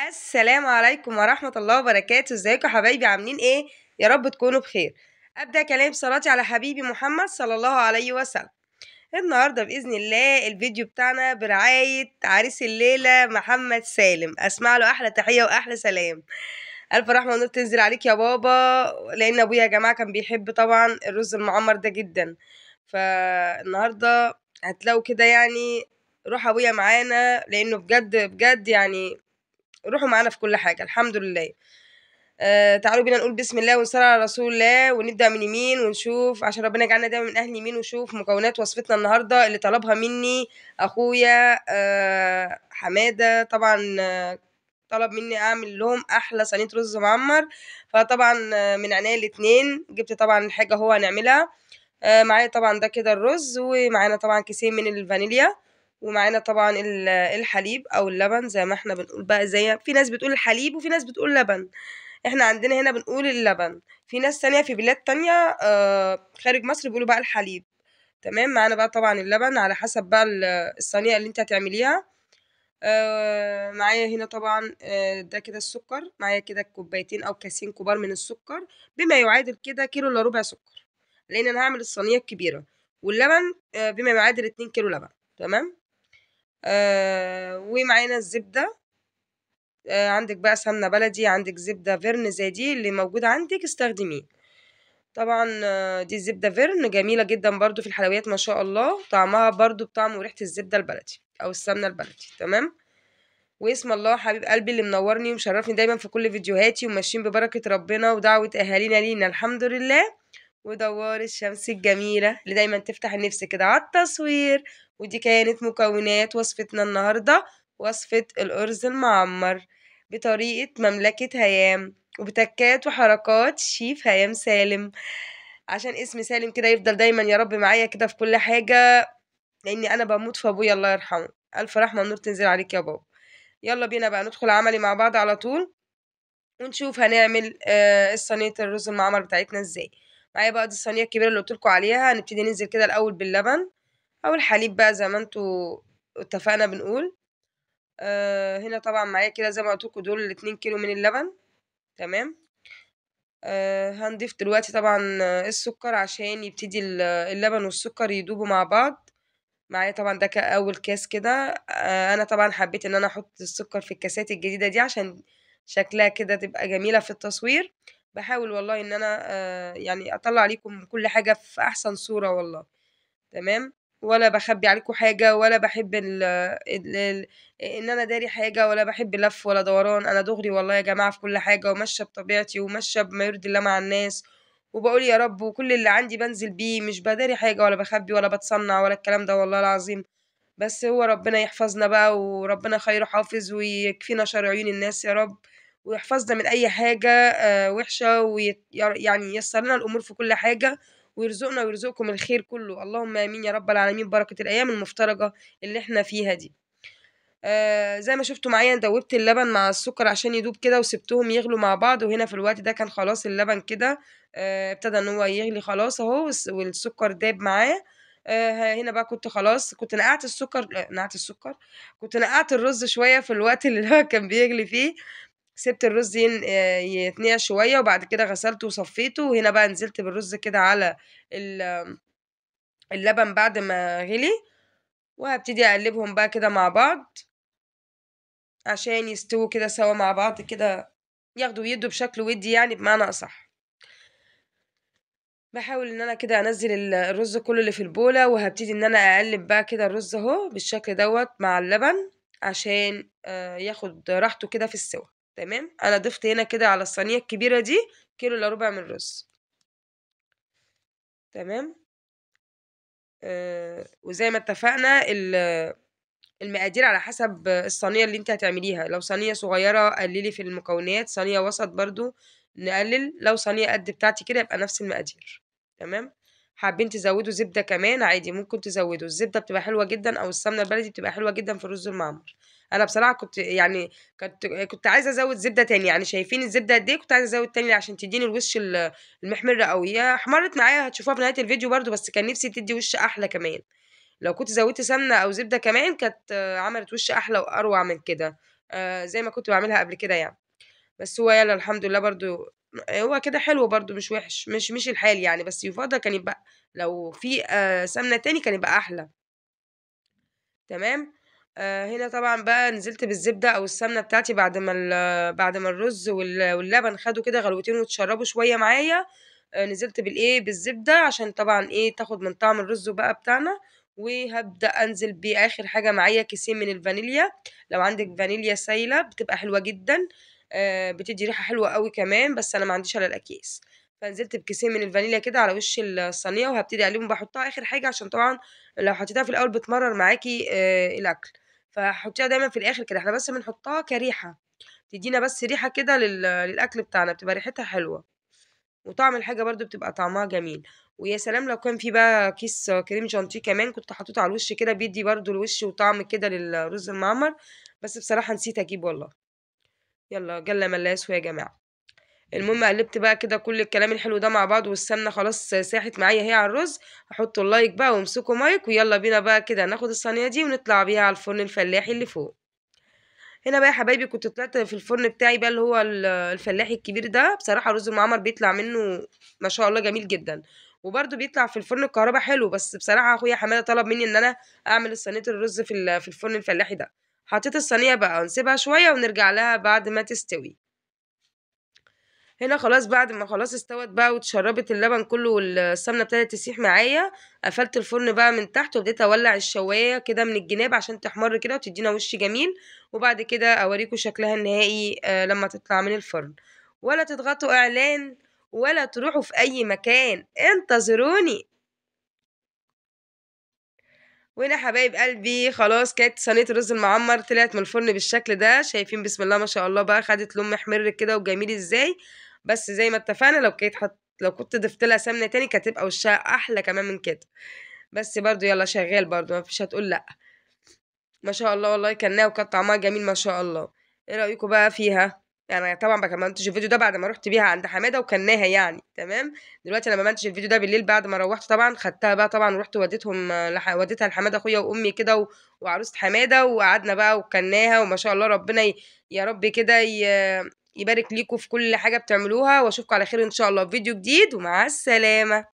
السلام عليكم ورحمة الله وبركاته. ازيكم يا حبايبي؟ عاملين ايه؟ يا رب تكونوا بخير. ابدأ كلام صلاتي على حبيبي محمد صلى الله عليه وسلم. النهاردة بإذن الله الفيديو بتاعنا برعاية عريس الليلة محمد سالم، اسمع له احلى تحية واحلى سلام. الف رحمة ونور تنزل عليك يا بابا، لان ابويا يا جماعة كان بيحب طبعا الرز المعمر ده جدا. فالنهاردة هتلاقوا كده يعني روح ابويا معانا، لانه بجد بجد يعني روحوا معانا في كل حاجة الحمد لله. تعالوا بينا نقول بسم الله ونصلي على رسول الله، ونبدأ من يمين ونشوف عشان ربنا يجعلنا دايما من أهل يمين. ونشوف مكونات وصفتنا النهاردة اللي طلبها مني أخويا حمادة طبعا. طلب مني أعمل لهم أحلى صينية رز معمر، فطبعا من عينيا الاتنين جبت طبعا الحاجة هو هنعملها. معايا طبعا ده كده الرز، ومعانا طبعا كيسين من الفانيليا، ومعانا طبعا الحليب او اللبن زي ما احنا بنقول بقى، زي في ناس بتقول الحليب وفي ناس بتقول لبن. احنا عندنا هنا بنقول اللبن، في ناس تانية في بلاد تانية خارج مصر بيقولوا بقى الحليب. تمام. معانا بقى طبعا اللبن على حسب بقى الصينية اللي انت هتعمليها. معايا هنا طبعا ده كده السكر، معايا كده كوبايتين او كاسين كبار من السكر، بما يعادل كده كيلو الا ربع سكر، لان انا هعمل الصينيه الكبيره. واللبن بما يعادل 2 كيلو لبن. تمام. ومعانا الزبده. عندك بقى سمنه بلدي، عندك زبده فيرن زي دي اللي موجوده عندك استخدميه. طبعا دي الزبده فيرن جميله جدا برضو في الحلويات ما شاء الله، طعمها برضو بطعم وريحه الزبده البلدي او السمنه البلدي. تمام. واسم الله حبيب قلبي اللي منورني ومشرفني دايما في كل فيديوهاتي، وماشيين ببركة ربنا ودعوة أهالينا لينا الحمد لله، ودوار الشمس الجميلة اللي دايما تفتح النفس كده على التصوير. ودي كانت مكونات وصفتنا النهاردة، وصفة الأرز المعمر بطريقة مملكة هيام، وبتكات وحركات شيف هيام سالم. عشان اسم سالم كده يفضل دايما يا رب معايا كده في كل حاجة، لأني أنا بموت في أبويا الله يرحمه. ألف رحمة ونور تنزل عليك يا بابا. يلا بينا بقى ندخل عملي مع بعض على طول، ونشوف هنعمل الصينية الرز المعمر بتاعتنا ازاي. معايا بقى دي الصينية الكبيرة اللي قلت لكم عليها. هنبتدي ننزل كده الأول باللبن أو الحليب بقى زي ما انتوا اتفقنا بنقول. هنا طبعا معايا كده زي ما قلت لكم دول 2 كيلو من اللبن. تمام. هنضيف دلوقتي طبعا السكر عشان يبتدي اللبن والسكر يدوبوا مع بعض. معايا طبعا ده كأول كاس كده. انا طبعا حبيت ان انا احط السكر في الكاسات الجديدة دي عشان شكلها كده تبقى جميلة في التصوير. بحاول والله ان انا يعني اطلع عليكم كل حاجة في احسن صورة والله. تمام. ولا بخبي عليكم حاجة، ولا بحب ان انا داري حاجة، ولا بحب لف ولا دوران. انا دغري والله يا جماعة في كل حاجة، وماشية بطبيعتي وماشية بما يرضي الله مع الناس، وبقول يا رب وكل اللي عندي بنزل بيه، مش بداري حاجة ولا بخبي ولا بتصنع ولا الكلام ده والله العظيم. بس هو ربنا يحفظنا بقى، وربنا خير حافظ، ويكفينا شر عيون الناس يا رب، ويحفظنا من اي حاجة وحشة، يعني ييسر لنا الامور في كل حاجة، ويرزقنا ويرزقكم الخير كله اللهم امين يا رب العالمين، بركة الايام المفترجة اللي احنا فيها دي. زي ما شفتوا معايا دوبت اللبن مع السكر عشان يدوب كده، وسبتهم يغلوا مع بعض. وهنا في الوقت ده كان خلاص اللبن كده ابتدى ان هو يغلي خلاص اهو، والسكر داب معاه. هنا بقى كنت خلاص كنت نقعت السكر نقعت السكر كنت نقعت الرز شوية في الوقت اللي هو كان بيغلي فيه. سِبت الرز يتنقع شوية، وبعد كده غسلته وصفّيته. وهنا بقى نزلت بالرز كده على ال اللبن بعد ما غِلي، وهابتدي أقلّبهم بقى كده مع بعض عشان يستووا كده سوا مع بعض كده، ياخدوا ويدّوا بشكل وِدّي يعني بمعنى أصح. باحاول إن أنا كده أنزّل الرز كلّه اللي في البولة، وهابتدي إن أنا أقلّب بقى كده الرز أهو بالشكل دوّة مع اللبن عشان ياخد راحته كده في السِوَى. تمام. أنا ضِفت هنا كده على الصينية الكبيرة دي كيلو إلا ربع من الرز. تمام. وزي ما اتفقنا المقادير على حسب الصينية اللي أنتِ هتعمليها، لو صينية صغيرة قلّلي في المكونات، صينية وسط برضه نقلّل، لو صينية قد بتاعتي كده يبقى نفس المقادير. تمام. حابين تزوّدوا زبدة كمان عادي ممكن تزوّدوا، الزبدة بتبقى حلوة جدًا أو السمنة البلدي بتبقى حلوة جدًا في الرز المعمر. أنا بصراحة كنت يعني كنت عايزة أزوّد زبدة تاني، يعني شايفين الزبدة قد إيه، كنت عايزة أزوّد تاني عشان تدّيني الوش المحمر أوي. هي أحمرِت معايا هتشوفوها في نهاية الفيديو برضه، بس كان نفسي تدّي وش أحلى كمان. لو كنت زوّدت سمنة أو زبدة كمان كانت عملت وش أحلى وأروع من كده. زي ما كنت باعملها قبل كده يعني. بس هو يالّا الحمد لله برضه هو كده حلو برضه مش وِحِش، مش الحال يعني، بس يُفضّل كان يبقى لو في سمنة تاني كان يبقى أحلى. تمام. هنا طبعًا بقى نزلت بالزبدة أو السمنة بتاعتي بعد ما الرز واللبن خدوا كده غلوتين واتشربوا شوية معايا. نزلت بالزبدة عشان طبعًا تاخد من طعم الرز بقى بتاعنا. وهابدأ أنزل بآخر حاجة معايا كيسين من الفانيليا. لو عندِك فانيليا سايلة بتبقى حلوة جدًا. بتدّي ريحة حلوة أوي كمان، بس أنا ما عنديش إلا الأكياس. فنزلت بكيسين من الفانيليا كده على وش الصينية، وهابتدي أقلبهم، باحطها آخر حاجة عشان طبعًا لو حطيتيها في الأول بتمرّر معاكِ الأكل. فحطيها دايمًا في الآخر كده، إحنا بس بنحطها كريحة، تدّينا بس ريحة كده للأكل بتاعنا، بتبقى ريحتها حلوة. وطعم الحاجة برضه بتبقى طعمها جميل. ويا سلام لو كان في بقى كيس كريم شانتيه كمان كنت حطيته على الوش كده، بيدّي برضه الوش وطعم كده للرز المعمر. بس بصراحة نسيت أجيب والله. يالّا جَلّ من لا يسهو يا جماعة. المهم قلّبت بقى كده كل الكلام الحلو ده مع بعضه، والسمنة خلاص ساحت معايا أهي على الرز. هاحطوا اللايك بقى وامسكوا مايك، ويالّا بينا بقى كده ناخد الصينية دي ونطلع بيها على الفرن الفلاحي اللي فوق. هنا بقى يا حبايبي كنت طلعت في الفرن بتاعي بقى اللي هو الفلاحي الكبير ده، بصراحة الرز المعمر بيطلع منه ما شاء الله جميل جدًا. وبرضه بيطلع في الفرن الكهربا حلو، بس بصراحة أخويا حمادة طلب مني إن أنا أعمل صينية الرز في الفرن الفلاحي ده. حطيت الصينية بقى ونسيبها شوية ونرجع لها بعد ما تستوي. هنا خلاص بعد ما خلاص استوت بقى واتشربت اللبن كله والسمنة ابتدت تسيح معايا. قفلت الفرن بقى من تحت وبديت اولع الشواية كده من الجناب عشان تحمر كده وتدينا وش جميل. وبعد كده اوريكم شكلها النهائي لما تطلع من الفرن. ولا تضغطوا اعلان ولا تروحوا في اي مكان، انتظروني. وهنا حبايب قلبي خلاص كانت صينية الرز المعمر طلعت من الفرن بالشكل ده، شايفين بسم الله ما شاء الله بقى خدت لون محمر كده وجميل ازاي. بس زي ما اتفقنا لو كنت ضفت لها سمنة تاني كانت هتبقى وشها احلى كمان من كده. بس برضو يلا شغال برضو ما فيش هتقول لا. ما شاء الله والله كلناها وكان طعمها جميل ما شاء الله. ايه رأيكم بقى فيها؟ يعني طبعا ما كملتش الفيديو ده بعد ما رحت بيها عند حماده وكلناها يعني تمام. دلوقتي انا ما عملتش الفيديو ده بالليل بعد ما روحت طبعا خدتها بقى طبعا ورحت وديتهم وديتها لحماده اخويا وامي كده وعروسه حماده وقعدنا بقى وكلناها وما شاء الله ربنا يا رب كده يبارك ليكم في كل حاجه بتعملوها، واشوفكم على خير ان شاء الله في فيديو جديد ومع السلامه.